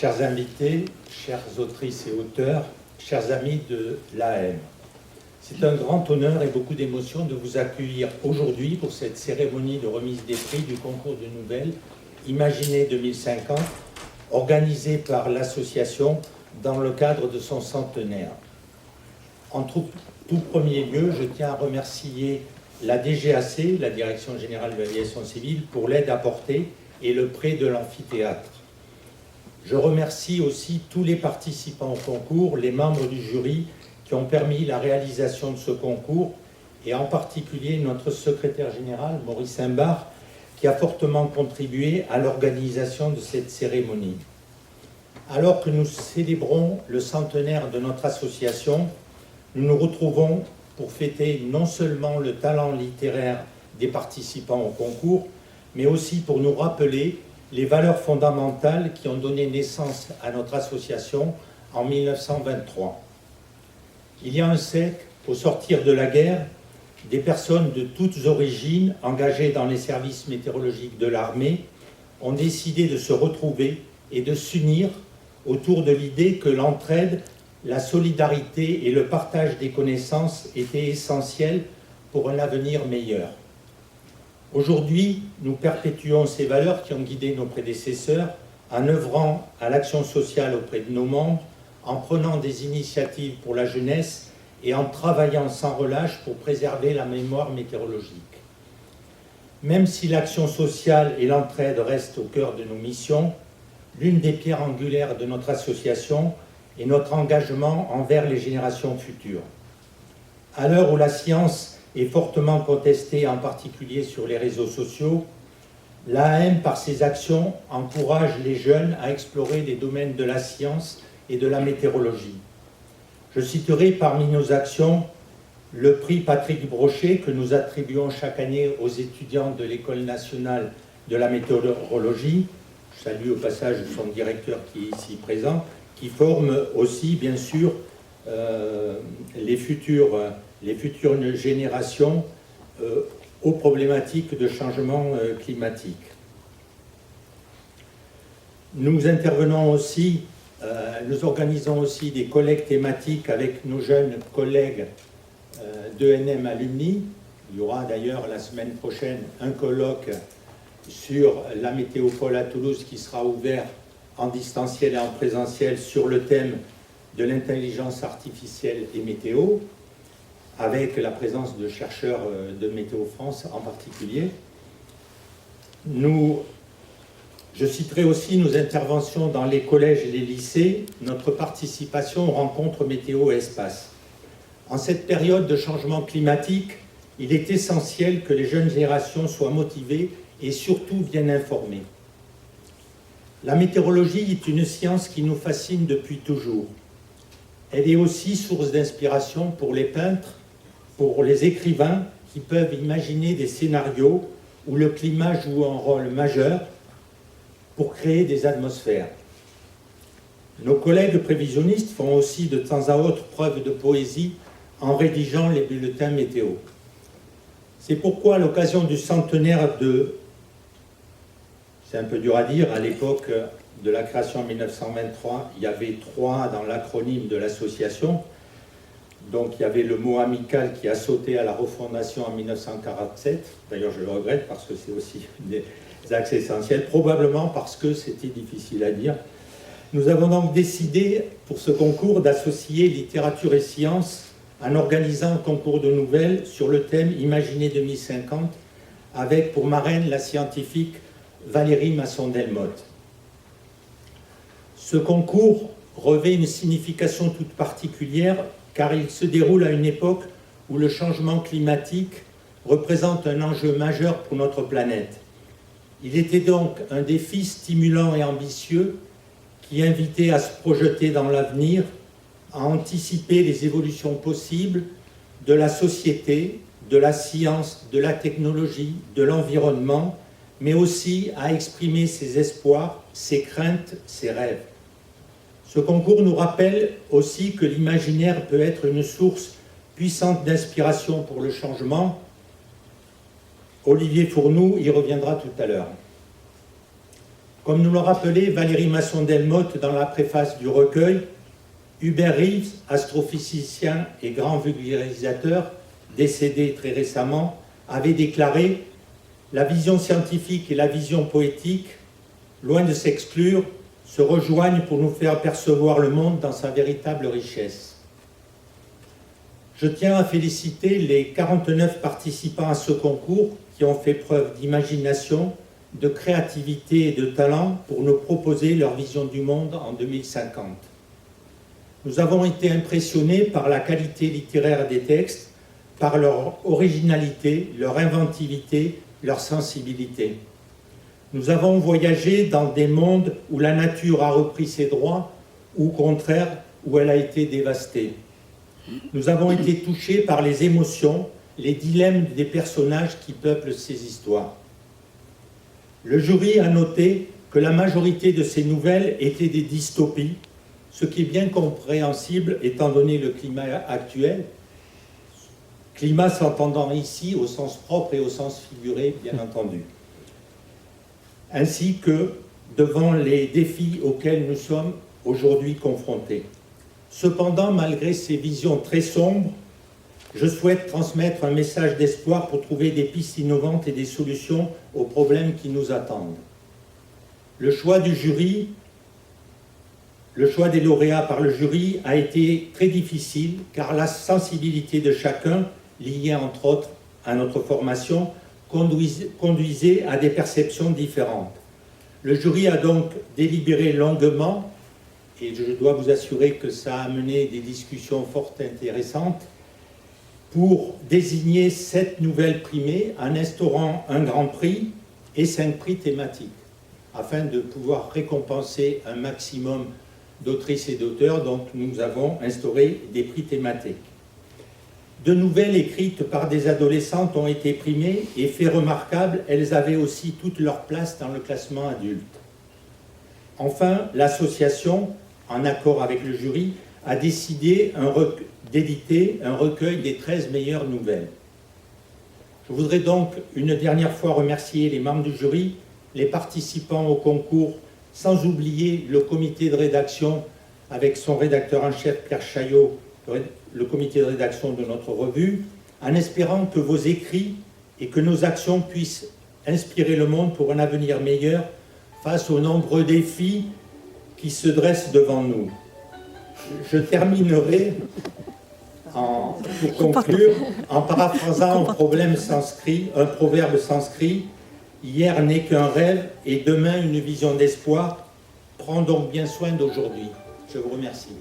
chers invités, chères autrices et auteurs, chers amis de l'AM. C'est un grand honneur et beaucoup d'émotion de vous accueillir aujourd'hui pour cette cérémonie de remise des prix du concours de nouvelles Imaginez 2050, organisée par l'association dans le cadre de son centenaire. En tout premier lieu, je tiens à remercier la DGAC, la Direction Générale de l'Aviation Civile, pour l'aide apportée et le prêt de l'amphithéâtre. Je remercie aussi tous les participants au concours, les membres du jury qui ont permis la réalisation de ce concours, et en particulier notre secrétaire général, Maurice Imbard, qui a fortement contribué à l'organisation de cette cérémonie. Alors que nous célébrons le centenaire de notre association, nous nous retrouvons pour fêter non seulement le talent littéraire des participants au concours, mais aussi pour nous rappeler les valeurs fondamentales qui ont donné naissance à notre association en 1923. Il y a un siècle, au sortir de la guerre, des personnes de toutes origines engagées dans les services météorologiques de l'armée ont décidé de se retrouver et de s'unir autour de l'idée que l'entraide, la solidarité et le partage des connaissances étaient essentiels pour un avenir meilleur. Aujourd'hui, nous perpétuons ces valeurs qui ont guidé nos prédécesseurs en œuvrant à l'action sociale auprès de nos membres, en prenant des initiatives pour la jeunesse et en travaillant sans relâche pour préserver la mémoire météorologique. Même si l'action sociale et l'entraide restent au cœur de nos missions, l'une des pierres angulaires de notre association est notre engagement envers les générations futures. À l'heure où la science est fortement contestée, en particulier sur les réseaux sociaux, l'AM, par ses actions, encourage les jeunes à explorer les domaines de la science et de la météorologie. Je citerai parmi nos actions le prix Patrick Brochet que nous attribuons chaque année aux étudiants de l'École nationale de la météorologie. Je salue au passage son directeur qui est ici présent, qui forme aussi, bien sûr, les futures générations aux problématiques de changement climatique. Nous intervenons aussi, nous organisons aussi des collectes thématiques avec nos jeunes collègues d'ENM Alumni. Il y aura d'ailleurs la semaine prochaine un colloque sur la météopole à Toulouse qui sera ouvert en distanciel et en présentiel sur le thème de l'intelligence artificielle et météo, avec la présence de chercheurs de Météo France en particulier. Je citerai aussi nos interventions dans les collèges et les lycées, notre participation aux rencontres météo et espace. En cette période de changement climatique, il est essentiel que les jeunes générations soient motivées et surtout bien informées. La météorologie est une science qui nous fascine depuis toujours. Elle est aussi source d'inspiration pour les peintres, pour les écrivains qui peuvent imaginer des scénarios où le climat joue un rôle majeur pour créer des atmosphères. Nos collègues prévisionnistes font aussi de temps à autre preuve de poésie en rédigeant les bulletins météo. C'est pourquoi, à l'occasion du centenaire de... C'est un peu dur à dire, à l'époque de la création en 1923, il y avait 3 dans l'acronyme de l'association. Donc il y avait le mot amical qui a sauté à la refondation en 1947. D'ailleurs, je le regrette parce que c'est aussi des axes essentiels, probablement parce que c'était difficile à dire. Nous avons donc décidé, pour ce concours, d'associer littérature et sciences en organisant un concours de nouvelles sur le thème Imaginez 2050, avec pour marraine la scientifique Valérie Masson-Delmotte. Ce concours revêt une signification toute particulière car il se déroule à une époque où le changement climatique représente un enjeu majeur pour notre planète. Il était donc un défi stimulant et ambitieux qui invitait à se projeter dans l'avenir, à anticiper les évolutions possibles de la société, de la science, de la technologie, de l'environnement, mais aussi à exprimer ses espoirs, ses craintes, ses rêves. Ce concours nous rappelle aussi que l'imaginaire peut être une source puissante d'inspiration pour le changement. Olivier Fournoux y reviendra tout à l'heure. Comme nous l'a rappelé Valérie Masson-Delmotte dans la préface du recueil, Hubert Reeves, astrophysicien et grand vulgarisateur, décédé très récemment, avait déclaré « La vision scientifique et la vision poétique, loin de s'exclure, se rejoignent pour nous faire percevoir le monde dans sa véritable richesse. » Je tiens à féliciter les 49 participants à ce concours qui ont fait preuve d'imagination, de créativité et de talent pour nous proposer leur vision du monde en 2050. Nous avons été impressionnés par la qualité littéraire des textes, par leur originalité, leur inventivité, leur sensibilité. Nous avons voyagé dans des mondes où la nature a repris ses droits, ou au contraire, où elle a été dévastée. Nous avons été touchés par les émotions, les dilemmes des personnages qui peuplent ces histoires. Le jury a noté que la majorité de ces nouvelles étaient des dystopies, ce qui est bien compréhensible étant donné le climat actuel, climat s'entendant ici au sens propre et au sens figuré, bien entendu, ainsi que devant les défis auxquels nous sommes aujourd'hui confrontés. Cependant, malgré ces visions très sombres, je souhaite transmettre un message d'espoir pour trouver des pistes innovantes et des solutions aux problèmes qui nous attendent. Le choix du jury, le choix des lauréats par le jury a été très difficile car la sensibilité de chacun, liée entre autres à notre formation, conduisait à des perceptions différentes. Le jury a donc délibéré longuement et je dois vous assurer que ça a amené des discussions fort intéressantes pour désigner 7 nouvelles primées en instaurant un grand prix et 5 prix thématiques, afin de pouvoir récompenser un maximum d'autrices et d'auteurs. Donc nous avons instauré des prix thématiques. 2 nouvelles écrites par des adolescentes ont été primées et, fait remarquable, elles avaient aussi toute leur place dans le classement adulte. Enfin, l'association, en accord avec le jury, a décidé d'éditer un recueil des 13 meilleures nouvelles. Je voudrais donc une dernière fois remercier les membres du jury, les participants au concours, sans oublier le comité de rédaction avec son rédacteur en chef Pierre Chaillot, le comité de rédaction de notre revue, en espérant que vos écrits et que nos actions puissent inspirer le monde pour un avenir meilleur face aux nombreux défis qui se dressent devant nous. Je terminerai pour conclure en paraphrasant un proverbe sanskrit. Hier n'est qu'un rêve et demain une vision d'espoir. Prends donc bien soin d'aujourd'hui. Je vous remercie.